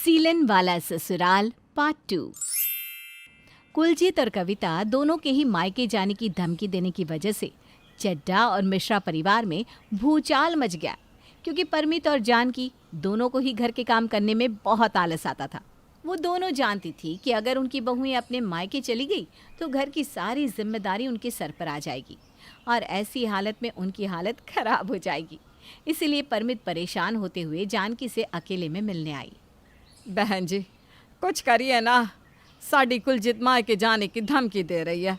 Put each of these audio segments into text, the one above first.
सीलन वाला ससुराल पार्ट 2। कुलजीत और कविता दोनों के ही मायके जाने की धमकी देने की वजह से चड्ढा और मिश्रा परिवार में भूचाल मच गया, क्योंकि परमित और जानकी दोनों को ही घर के काम करने में बहुत आलस आता था। वो दोनों जानती थी कि अगर उनकी बहुएं अपने मायके चली गई तो घर की सारी जिम्मेदारी उनके सर पर आ जाएगी और ऐसी हालत में उनकी हालत खराब हो जाएगी। इसीलिए परमित परेशान होते हुए जानकी से अकेले में मिलने आई। बहन जी, कुछ करिए ना, साड़ी कुलजीत मायके जाने की धमकी दे रही है।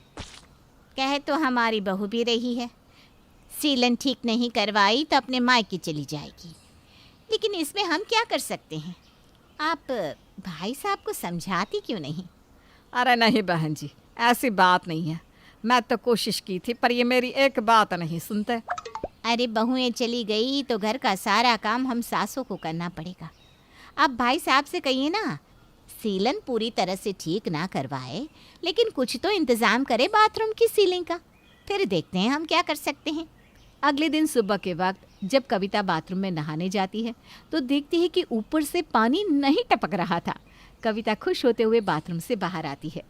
कह तो हमारी बहू भी रही है, सीलन ठीक नहीं करवाई तो अपने मायके चली जाएगी, लेकिन इसमें हम क्या कर सकते हैं? आप भाई साहब को समझाती क्यों नहीं? अरे नहीं बहन जी, ऐसी बात नहीं है। मैं तो कोशिश की थी, पर ये मेरी एक बात नहीं सुनते। अरे बहुएं चली गई तो घर का सारा काम हम सासों को करना पड़ेगा। आप भाई साहब से कहिए ना, सीलन पूरी तरह से ठीक ना करवाए, लेकिन कुछ तो इंतज़ाम करे बाथरूम की सीलिंग का, फिर देखते हैं हम क्या कर सकते हैं। अगले दिन सुबह के वक्त जब कविता बाथरूम में नहाने जाती है तो देखती है कि ऊपर से पानी नहीं टपक रहा था। कविता खुश होते हुए बाथरूम से बाहर आती है।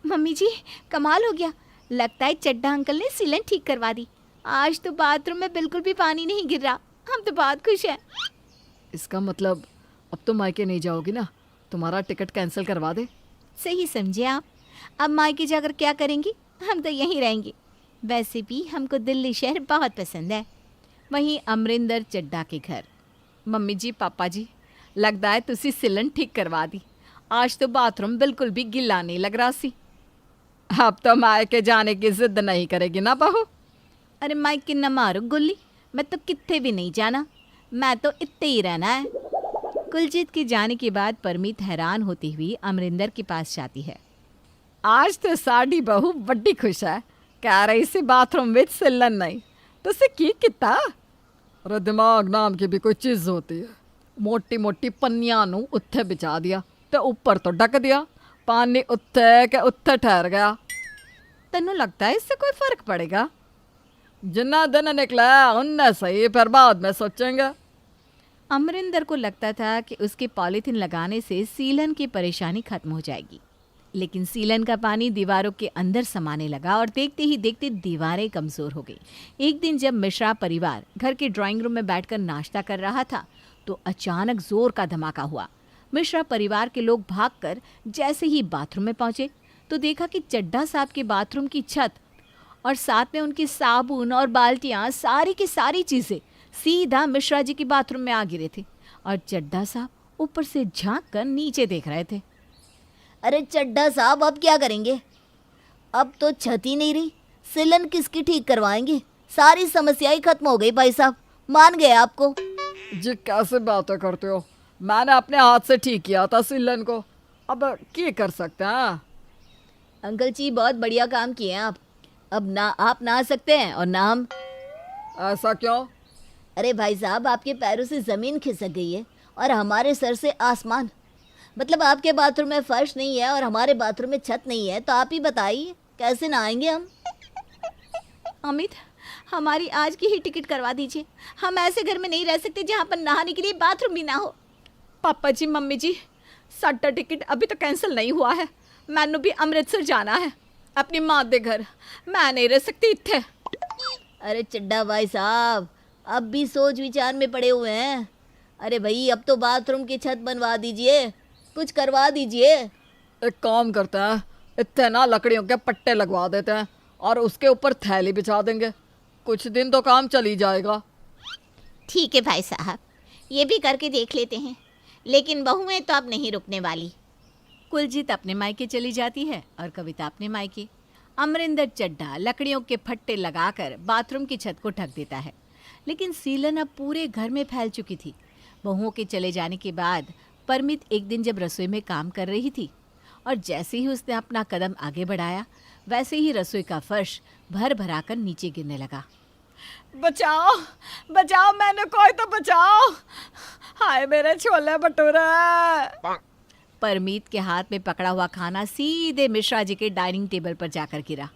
मम्मी जी, कमाल हो गया, लगता है चड्ढा अंकल ने सीलन ठीक करवा दी। आज तो बाथरूम में बिल्कुल भी पानी नहीं गिर रहा, हम तो बहुत खुश हैं। इसका मतलब अब तो मायके नहीं जाओगी ना? तुम्हारा टिकट कैंसिल करवा दे। सही समझे आप। अब मायके जाकर क्या करेंगी? हम तो यहीं रहेंगे। वैसे भी हमको दिल्ली शहर बहुत पसंद है। वहीं अमरिंदर चड्ढा के घर। मम्मी जी, पापा जी, लगता है तुसी सिलन ठीक करवा दी। आज तो बाथरूम बिल्कुल भी गिला नहीं लग रहा सी। अब तो मायके जाने की जिद नहीं करेगी ना बहू? अरे मायके न मारो गुल्ली, मैं तो कितने भी नहीं जाना, मैं तो इतने ही रहना है। कुलजीत के जाने के बाद परमीत हैरान होती हुई अमरिंदर के पास जाती है। आज तो साड़ी बहू बड़ी खुश है, कह रही सी बाथरूम विच सिलन नहीं। तुसी की किता? अरे दिमाग नाम की भी कोई चीज़ होती है। मोटी मोटी पन्नियां नू उत्थे बिछा दिया ते ऊपर तो ढक दिया, पानी उत्थे के उत्थे ठहर गया। तेनू लगता है इससे कोई फर्क पड़ेगा? जिन्ना दिन निकला उन्ना सही, फिर बाद में सोचेंगे। अमरिंदर को लगता था कि उसके पॉलीथीन लगाने से सीलन की परेशानी खत्म हो जाएगी, लेकिन सीलन का पानी दीवारों के अंदर समाने लगा और देखते ही देखते दीवारें कमज़ोर हो गई। एक दिन जब मिश्रा परिवार घर के ड्राइंग रूम में बैठकर नाश्ता कर रहा था तो अचानक जोर का धमाका हुआ। मिश्रा परिवार के लोग भागकर जैसे ही बाथरूम में पहुंचे तो देखा कि चड्ढा साहब के बाथरूम की छत और साथ में उनकी साबुन और बाल्टियाँ, सारी की सारी चीज़ें सीधा मिश्रा जी के बाथरूम में आ गिरे थे और चड्ढा साहब ऊपर से झांक कर नीचे देख रहे थे। अरे चड्ढा साहब, अब क्या करेंगे? अब तो छत ही नहीं रही, सिलन किसकी ठीक करवाएंगे? सारी समस्याएं खत्म हो गई भाई साहब, मान गए आपको। जी कैसे बातें करते हो? मैंने अपने हाथ से ठीक किया था सिलन को, अब क्या कर सकते हैं? अंकल जी, बहुत बढ़िया काम किए हैं आप। अब ना आप नहा सकते हैं और ना हम। ऐसा क्यों? अरे भाई साहब, आपके पैरों से ज़मीन खिसक गई है और हमारे सर से आसमान। मतलब आपके बाथरूम में फर्श नहीं है और हमारे बाथरूम में छत नहीं है, तो आप ही बताइए कैसे नहाएंगे हम? अमित, हमारी आज की ही टिकट करवा दीजिए। हम ऐसे घर में नहीं रह सकते जहाँ पर नहाने के लिए बाथरूम भी ना हो। पापा जी, मम्मी जी, साਡਾ टिकट अभी तो कैंसिल नहीं हुआ है। मैनू भी अमृतसर जाना है अपनी माँ के घर, मैं नहीं रह सकती इत्थे। अरे चड्ढा भाई साहब, अब भी सोच विचार में पड़े हुए हैं। अरे भाई, अब तो बाथरूम की छत बनवा दीजिए, कुछ करवा दीजिए। एक काम करते हैं, इतने ना लकड़ियों के पट्टे लगवा देते हैं और उसके ऊपर थैली बिछा देंगे, कुछ दिन तो काम चली जाएगा। ठीक है भाई साहब, ये भी करके देख लेते हैं, लेकिन बहुएं तो अब नहीं रुकने वाली। कुलजीत अपने मायके चली जाती है और कविता अपने मायके। अमरिंदर चड्ढा लकड़ियों के फट्टे लगाकर बाथरूम की छत को ढक देता है, लेकिन सीलन अब पूरे घर में फैल चुकी थी। बहुओं के चले जाने के बाद परमित एक दिन जब रसोई में काम कर रही थी और जैसे ही उसने अपना कदम आगे बढ़ाया वैसे ही रसोई का फर्श भर भरा कर नीचे गिरने लगा। बचाओ बचाओ, मैंने कोई तो बचाओ, हाय मेरे छोले भटूरे। परमीत के हाथ में पकड़ा हुआ खाना सीधे मिश्रा जी के डाइनिंग टेबल पर जाकर गिरा।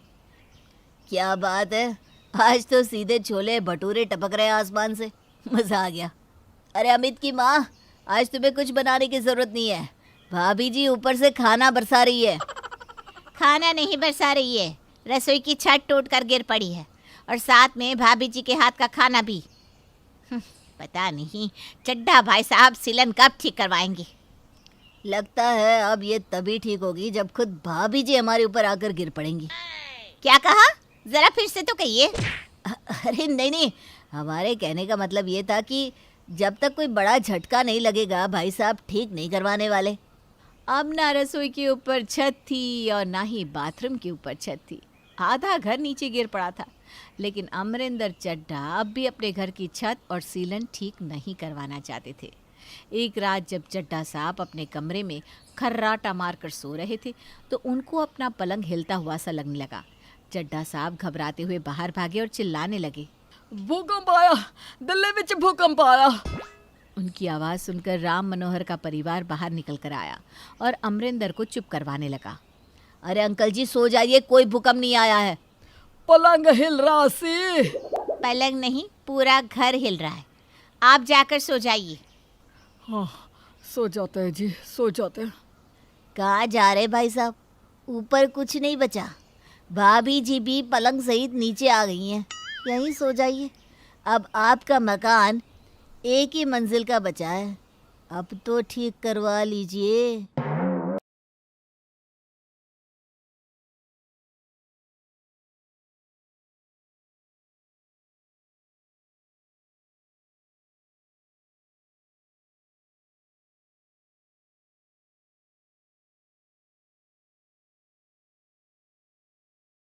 क्या बात है, आज तो सीधे छोले भटूरे टपक रहे हैं आसमान से, मज़ा आ गया। अरे अमित की माँ, आज तुम्हें कुछ बनाने की जरूरत नहीं है। भाभी जी ऊपर से खाना बरसा रही है। खाना नहीं बरसा रही है, रसोई की छत टूट कर गिर पड़ी है और साथ में भाभी जी के हाथ का खाना भी। पता नहीं चड्ढा भाई साहब सीलन कब ठीक करवाएंगे। लगता है अब ये तभी ठीक होगी जब खुद भाभी जी हमारे ऊपर आकर गिर पड़ेंगी। क्या कहा? जरा फिर से तो कहिए। अरे नहीं नहीं, हमारे कहने का मतलब ये था कि जब तक कोई बड़ा झटका नहीं लगेगा भाई साहब ठीक नहीं करवाने वाले। अब ना रसोई के ऊपर छत थी और ना ही बाथरूम के ऊपर छत थी। आधा घर नीचे गिर पड़ा था, लेकिन अमरिंदर चड्ढा अब भी अपने घर की छत और सीलन ठीक नहीं करवाना चाहते थे। एक रात जब चड्ढा साहब अपने कमरे में खर्राटा मारकर सो रहे थे तो उनको अपना पलंग हिलता हुआ सा लगने लगा। चड्ढा साहब घबराते हुए बाहर भागे और चिल्लाने लगे। भूकंप आया, दिल्ली विच भूकंप आया। उनकी आवाज़ सुनकर राम मनोहर का परिवार बाहर निकल कर आया और अमरिंदर को चुप करवाने लगा। अरे अंकल जी सो जाइए, कोई भूकंप नहीं आया है। पलंग हिल रहा सी। पलंग नहीं, पूरा घर हिल रहा है। आप जाकर सो जाइए। हाँ, सो जाते हैं जी, सो जाते हैं। कहाँ जा रहे भाई साहब? ऊपर कुछ नहीं बचा। भाभी जी भी पलंग सहित नीचे आ गई हैं। यहीं सो जाइए। अब आपका मकान एक ही मंजिल का बचा है, अब तो ठीक करवा लीजिए।